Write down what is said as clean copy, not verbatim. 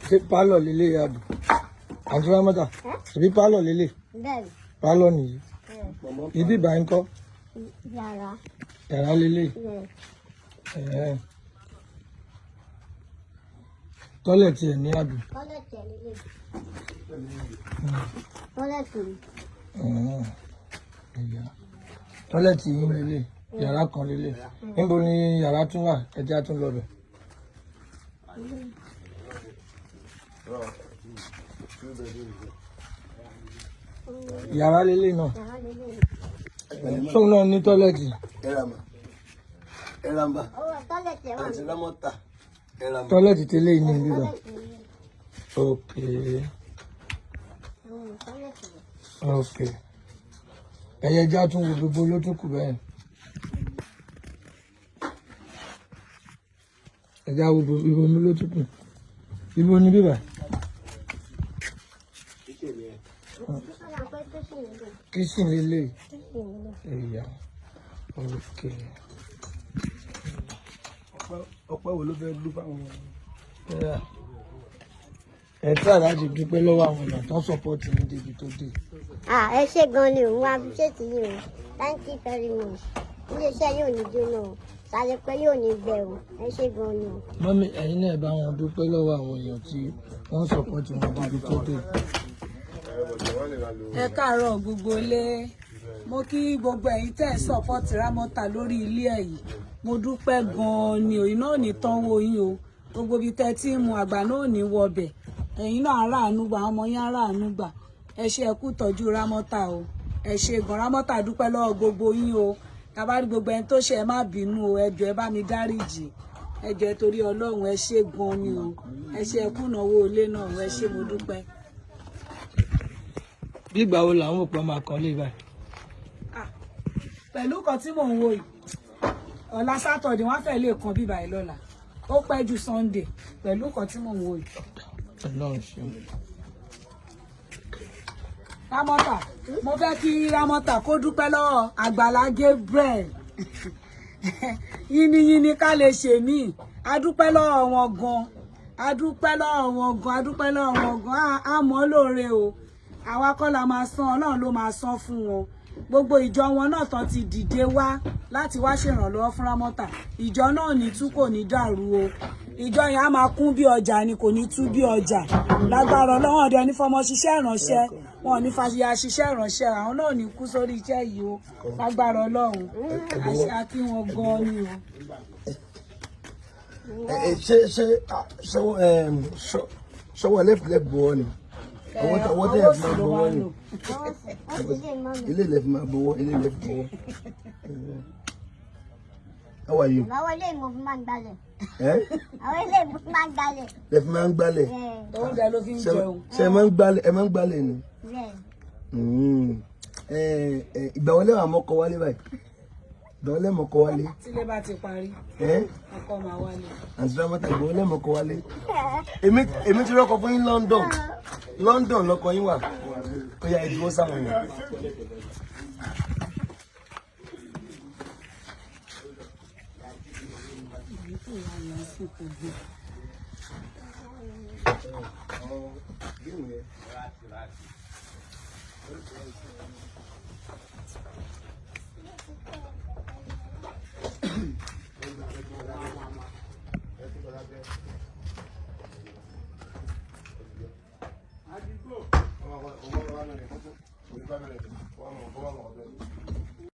C'est pas là, Lily. Aunty Ramota, c'est pas là, Lily. Pas là, ni. Il dit, bah, encore. Yara. Yara, Lily. Toilette, ni Abby. Toilette, Lily. Toilette. Toilette, Lily. Yàrá kan lélẹ̀. Níbo ni yàrá tún wà? Ẹ jẹ́ á tún lọ bẹ̀. Yàrá lélẹ̀ náà. Sóun náà ní tọ́lẹ̀tì. Tọ́lẹ̀tì tẹ́lẹ̀ ní bíbá. Ok. Ok. Ẹyẹ já tún wo gbogbo ló tún kù bẹ́ẹ̀. Ẹja wo ibo mi ló tún kù. Ibo ni bíbá. Kíṣìn lélẹ̀. Ẹ̀yà. Ok. Ọpẹ́ wo ló fẹ́ dúpẹ́ fáwọn èèyàn? Ẹ tí àdájì dúpẹ́ lọ́wọ́ àwọn èèyàn tó sọ́pọ́ọ̀tì ní débi tó dé. Ẹ ṣé gan ni òun appreciate yín o. Thank you very much. Iléeṣẹ́ yóò ní jóná o. Sáré pé yóò ní bẹ̀ o. Ẹ ṣé gan ni o. Mọ́mí ẹ̀yin náà bá wọn dúpẹ́ lọ́wọ́ àwọn èèyàn tí wọ́n sọ́pọ́ọ̀tì wọn débi tó dé. Ẹ káàárọ̀ gbogbo ilé. Mo kí gbogbo ẹ̀yin tẹ́ ẹ̀ sọ́pọ́ọ̀tì Ramota lórí ilé ẹ̀ yìí. Mo dúpẹ́ gan-an ni òyìn náà ní tánwó yín o. Gbogbo ibi tẹ́ tí mu àgbà náà ní wọbẹ̀. Ẹ̀yin náà aráàánú gbà, ọmọ yín aráàánú gbà. Ẹ ṣé ẹ kú tọ́jú Ramota o. Ẹ ṣé gan Ramota dúpẹ́ lọ́wọ́ gbogbo yín o. Tabari gbogbo ẹni tó ṣe ẹ má bínú o. Ẹ jọ̀ọ́ ẹ bá mi dáríjì. Ẹ jọ̀ọ́ torí Ọlọ́run ẹ ṣé gan ni o. Ẹ ṣé ẹ kú náwó ilé náà ẹ ṣé mo dúpẹ́. Bí ìgbà wo làwọn òpó máa kọ́ lé báyìí? Pẹ̀lú kan tí mò ń wo yìí, ọ̀la Sátọ̀dé wọ́n fẹ́ lè kan bíbá yìí lọ́la. Ó pẹ́ ju Sunday pẹ̀lú kan tí mò ń wo yìí. Ọlọ́run ṣeun. Ramota, mo fẹ́ kí Ramota kó dúpẹ́ lọ́wọ́ Àgbàlá Gabriel. Yínníyínní ká lè ṣe mí. A dúpẹ́ lọ́wọ́ wọn gan. A dúpẹ́ lọ́wọ́ wọn gan. A dúpẹ́ lọ́wọ́ wọn gan. A mọ̀ lóore o. Àwa kọ́ la máa san, Ọlọ́run ló máa san fún wọn. Gbogbo ìjọ wọn náà tán ti dìde wá láti wá ṣèrànlọ́wọ́ fún Ramota. Ìjọ náà ní tú kò ní dàrú o. Ìjọ yẹn á máa kún bí ọjà ni kò ní tú bí ọjà. Lágbára Ọlọ́run ọdẹ ní fọmọ ṣiṣẹ́ ìránṣẹ́. Wọn ò ní fàṣìyà ṣiṣẹ́ ìránṣẹ́. Àwọn náà ní kú sórí iṣẹ́ yìí o. Lágbára Ọlọ́run. Àṣà kí wọn gan ni o. Ṣọwọ́ left bọ̀ ni. Ọwọ́ tẹ́ ẹ̀ fi máa bọ̀wọ́ ni. Ilé ilẹ̀ fi máa bọ̀wọ́, ilé ilẹ̀ fi bọ̀wọ́. How are you? Àwọn ilé ìmọ̀ fi máa ń gbálẹ̀. Àwọn ilé ìmọ̀ fi máa ń gbálẹ̀. Lẹ fi máa ń gbálẹ̀. Oúnjẹ ló fi ń jẹun. Ṣé ẹ máa ń gbálẹ̀ ni? Ìgbà wo lẹ́wọ̀n àmọ́kọ wálé báyìí? Ìgbà wo lẹ́mọ̀kọ wálé? Tílé bá ti parí. Ọkọ máa wálé. Aunty Ramota, ìgbà wo lẹ́mọ̀kọ wálé? Èmi ti rọ́kọ fún yín London. London lọkọ yín wà. Ó yá ìdúró sáwọn èèyàn.